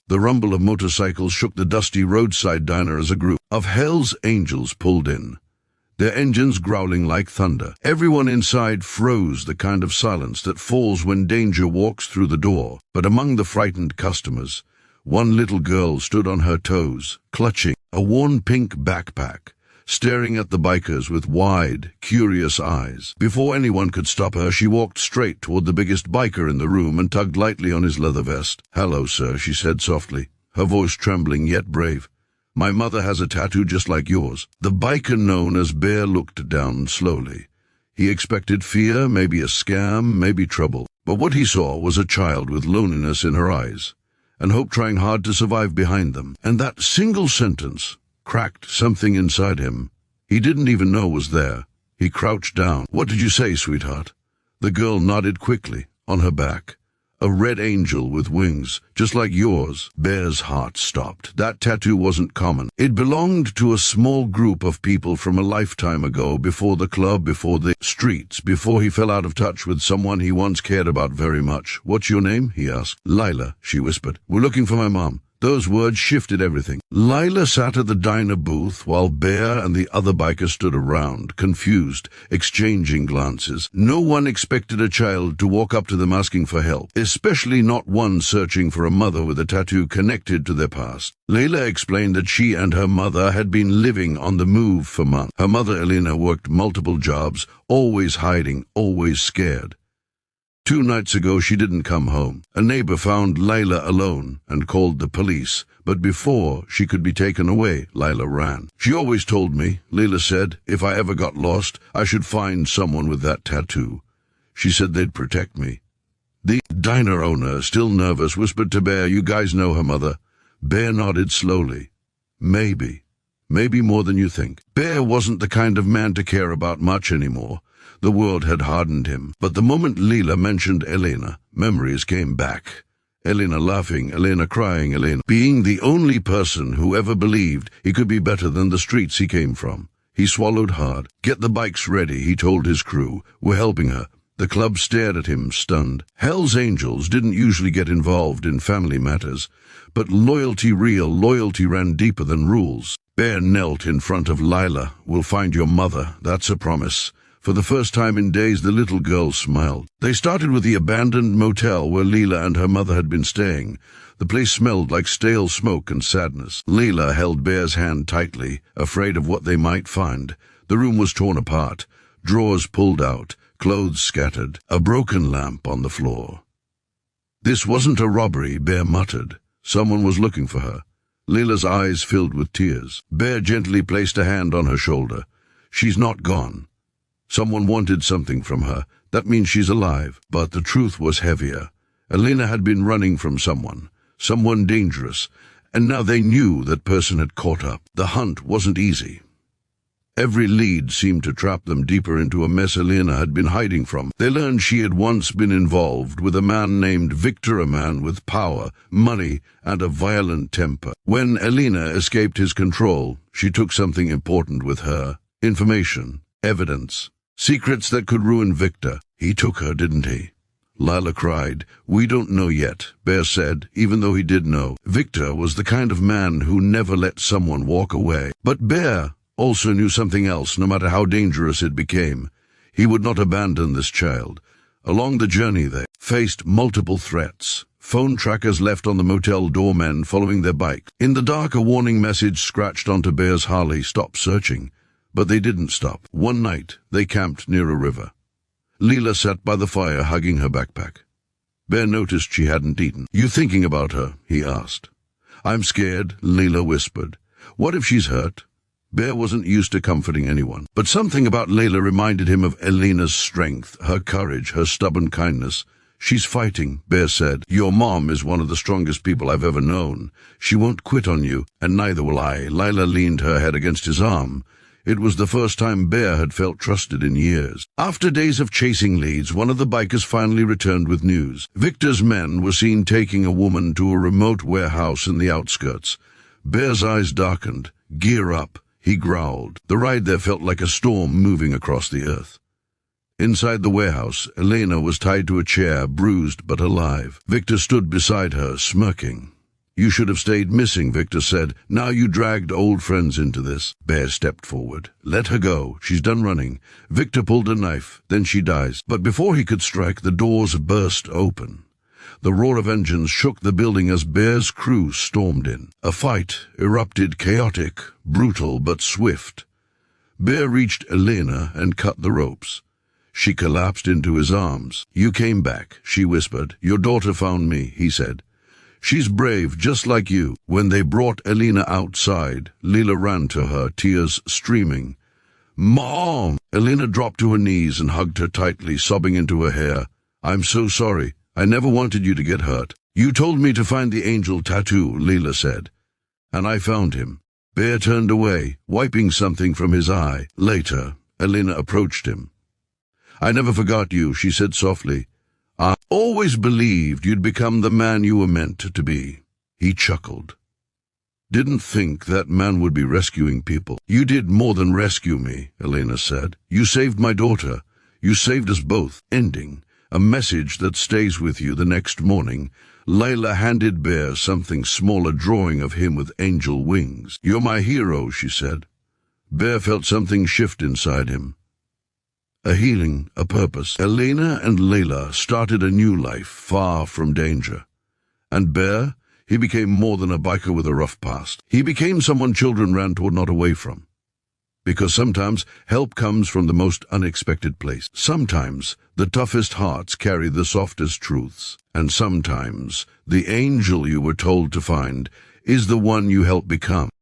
The rumble of motorcycles shook the dusty roadside diner as a group of Hell's Angels pulled in, their engines growling like thunder. Everyone inside froze, the kind of silence that falls when danger walks through the door. But among the frightened customers, one little girl stood on her toes, clutching a worn pink backpack, staring at the bikers with wide, curious eyes. Before anyone could stop her, she walked straight toward the biggest biker in the room and tugged lightly on his leather vest. "Hello, sir," she said softly, her voice trembling yet brave. "My mother has a tattoo just like yours." The biker known as Bear looked down slowly. He expected fear, maybe a scam, maybe trouble. But what he saw was a child with loneliness in her eyes, and hope trying hard to survive behind them. And that single sentence cracked something inside him he didn't even know was there. He crouched down. "What did you say, sweetheart?" The girl nodded quickly. "On her back, a red angel with wings, just like yours." Bear's heart stopped. That tattoo wasn't common. It belonged to a small group of people from a lifetime ago, before the club, before the streets, before he fell out of touch with someone he once cared about very much. "What's your name?" he asked. "Lila," she whispered. "We're looking for my mom." Those words shifted everything. Lila sat at the diner booth while Bear and the other bikers stood around, confused, exchanging glances. No one expected a child to walk up to them asking for help, especially not one searching for a mother with a tattoo connected to their past. Layla explained that she and her mother had been living on the move for months. Her mother, Elena, worked multiple jobs, always hiding, always scared. 2 nights ago, she didn't come home. A neighbor found Lila alone and called the police, but before she could be taken away, Lila ran. "She always told me," Lila said, "if I ever got lost, I should find someone with that tattoo. She said they'd protect me." The diner owner, still nervous, whispered to Bear, "You guys know her mother?" Bear nodded slowly. Maybe more than you think." Bear wasn't the kind of man to care about much anymore. The world had hardened him. But the moment Lila mentioned Elena, memories came back. Elena laughing, Elena crying, Elena being the only person who ever believed he could be better than the streets he came from. He swallowed hard. "Get the bikes ready," he told his crew. "We're helping her." The club stared at him, stunned. Hell's Angels didn't usually get involved in family matters, but loyalty ran deeper than rules. Bear knelt in front of Lila. "We'll find your mother, that's a promise." For the first time in days, the little girl smiled. They started with the abandoned motel where Leela and her mother had been staying. The place smelled like stale smoke and sadness. Leela held Bear's hand tightly, afraid of what they might find. The room was torn apart, drawers pulled out, clothes scattered, a broken lamp on the floor. "This wasn't a robbery," Bear muttered. "Someone was looking for her." Leela's eyes filled with tears. Bear gently placed a hand on her shoulder. "She's not gone. Someone wanted something from her. That means she's alive." But the truth was heavier. Elena had been running from someone dangerous, and now they knew that person had caught up. The hunt wasn't easy. Every lead seemed to trap them deeper into a mess Elena had been hiding from. They learned she had once been involved with a man named Victor, a man with power, money, and a violent temper. When Elena escaped his control, she took something important with her: information, evidence. Secrets that could ruin Victor. He took her, didn't he? Lila cried. "We don't know yet," Bear said, even though he did know. Victor was the kind of man who never let someone walk away. But Bear also knew something else, no matter how dangerous it became. He would not abandon this child. Along the journey they faced multiple threats. Phone trackers left on the motel doormen following their bike. In the dark, a warning message scratched onto Bear's Harley: "Stop searching." But they didn't stop. One night, they camped near a river. Leela sat by the fire, hugging her backpack. Bear noticed she hadn't eaten. "You thinking about her?" he asked. "I'm scared," Leela whispered. "What if she's hurt?" Bear wasn't used to comforting anyone. But something about Leela reminded him of Elena's strength, her courage, her stubborn kindness. "She's fighting," Bear said. "Your mom is one of the strongest people I've ever known. She won't quit on you, and neither will I." Leila leaned her head against his arm. It was the first time Bear had felt trusted in years. After days of chasing leads, one of the bikers finally returned with news. Victor's men were seen taking a woman to a remote warehouse in the outskirts. Bear's eyes darkened. "Gear up," he growled. The ride there felt like a storm moving across the earth. Inside the warehouse, Elena was tied to a chair, bruised but alive. Victor stood beside her, smirking. You should have stayed missing, Victor said. Now you dragged old friends into this. Bear stepped forward. Let her go. She's done running. Victor pulled a knife. Then she dies. But before he could strike, the doors burst open. The roar of engines shook the building as Bear's crew stormed in. A fight erupted, chaotic, brutal, but swift. Bear reached Elena and cut the ropes. She collapsed into his arms. You came back, she whispered. Your daughter found me, he said. She's brave, just like you. When they brought Elena outside, Leela ran to her, tears streaming. Mom! Elena dropped to her knees and hugged her tightly, sobbing into her hair. I'm so sorry. I never wanted you to get hurt. You told me to find the angel tattoo, Leela said. And I found him. Bear turned away, wiping something from his eye. Later, Elena approached him. I never forgot you, she said softly. I always believed you'd become the man you were meant to be. He chuckled. Didn't think that man would be rescuing people. You did more than rescue me, Elena said. You saved my daughter. You saved us both. Ending. A message that stays with you the next morning. Layla handed Bear something small, a drawing of him with angel wings. You're my hero, she said. Bear felt something shift inside him. A healing, a purpose. Elena and Layla started a new life, far from danger. And Bear, he became more than a biker with a rough past. He became someone children ran toward, not away from. Because sometimes help comes from the most unexpected place. Sometimes the toughest hearts carry the softest truths. And sometimes the angel you were told to find is the one you help become.